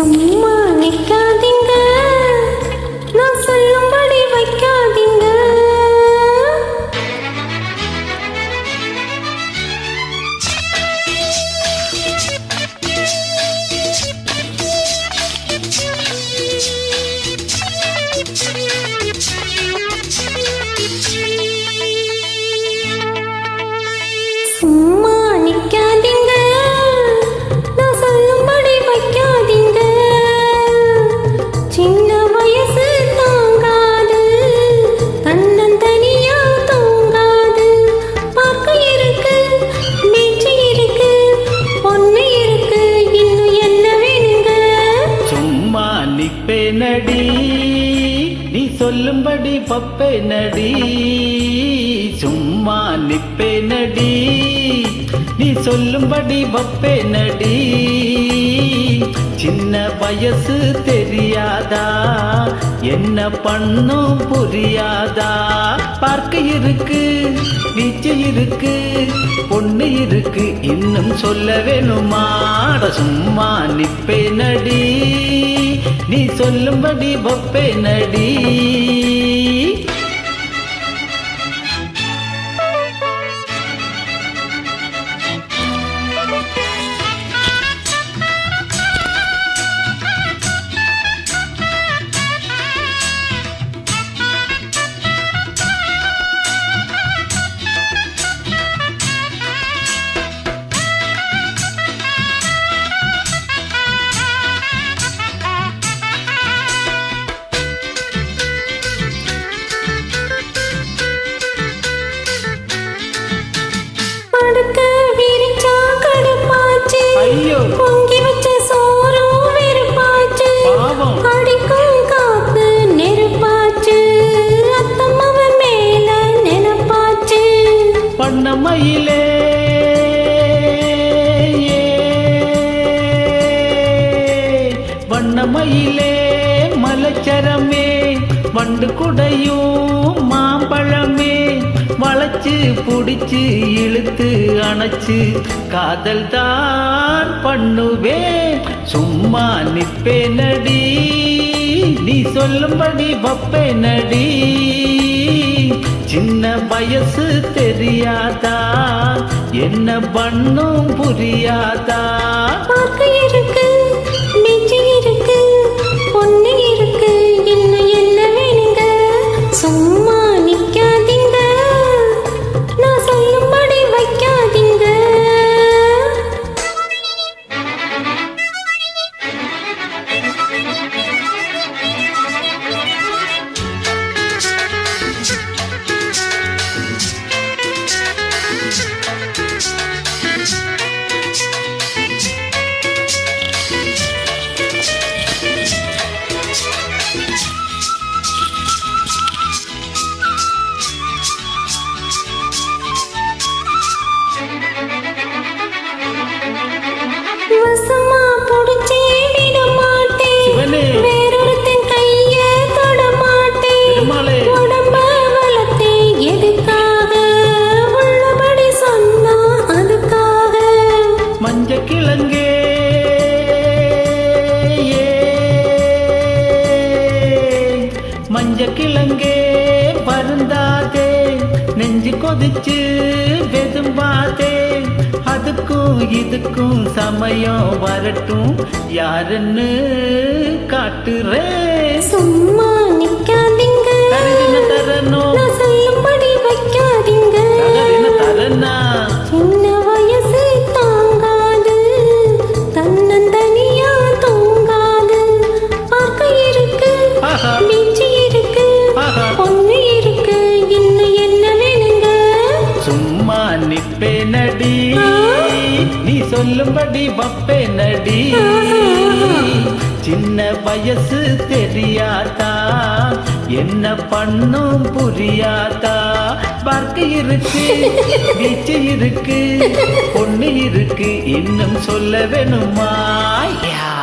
சும்மா நிக்காதீங்க, நான் சொல்லும்படி வைக்காதீங்க. சும்மா நிக்காதீங்க, நான் சொல்லும்படி வைக்காதீங்க. சின்ன வயசு தாங்காது, தன்னந்தனியா தூங்காது. பார்க்க இருக்கு, மீச்சு இருக்கு, பொண்ணு இருக்கு, இன்னும் என்ன வேணுங்க? சும்மா நிப்பேனடி, நீ சொல்லும்படி பப்பேனடி. சும்மா நிப்பேனடி, நீ சொல்லும்படி வப்பேனடி. சின்ன வயசு தெரியாதா, என்ன பண்ணும் புரியாதா? பார்க்க இருக்கு, வீச்சு இருக்கு, பொண்ணு இருக்கு, இன்னும் சொல்ல வேணுமாட? சும்மா நிப்பேனடி, நீ சொல்லும்படி வப்பேனடி. படுக்க விரிச்சா கடுப்பாச்சு, ஐயோ பொங்கி வச்ச சோறும் வெறுப்பாச்சு. பாவம். அடிக்கும் காத்து நெருப்பாச்சு, அத்தம்மாவ மேல நினைப்பாச்சு. பண்ணமயிலே வண்ணமயிலே மலைச்சரமே, வண்டு குடையும் மாம்பழமே. வளைச்சு புடிச்சு இழுத்து அணைச்சு காதல் தான் பண்ணுவேன். சும்மா நிப்பேனடி, நீ சொல்லும்படி வப்பேனடி. சின்ன வயசு தெரியாதா, என்ன பண்ணும் புரியாதா? பார்க்க இருக்கு, மீச்சு இருக்கு, பொண்ணு இருக்கு, இன்னும் என்ன வேணுங்க? சும்மா நிக்காதீங்க, நான் சொல்லும்படி வைக்காதீங்க. வசமா புடிச்சே விட மாட்டேன், சிவனே. வேறொருத்தன் கைய தொட மாட்டேன். பெருமாளே. உடம்ப வளர்த்தேன் எதுக்காக? உள்ளபடி சொன்னா அதுக்காக. மஞ்ச கிழங்கே மஞ்ச கிழங்கே வருந்தாதே, நெஞ்சு கொதிச்சு வெதும்பாதே. அதுக்கும் இதுக்கும் சமயம் வரட்டும், யாருன்னு காட்டுறேன். சும்மா நிக்காதீங்க, தரணும் தரணும் நான் சொல்லும்படி வைக்காதீங்க. தரனா. சின்ன வயசு தாங்காது, தன்னந்தனியா தூங்காது. பார்க்க இருக்கு, ஆஹா. மீச்சு இருக்கு, ஆஹா. பொண்ணு இருக்கு, இன்னும் என்ன வேணுங்க? சும்மா நிப்பேனடி, நீ சொல்லும்படி வப்பேனடி. சின்ன வயசு தெரியாதா, என்ன பண்ணும் புரியாதா? பார்க்க இருக்கு, வீச்சு இருக்கு, பொண்ணு இருக்கு, இன்னும் சொல்ல வேணுமா? யா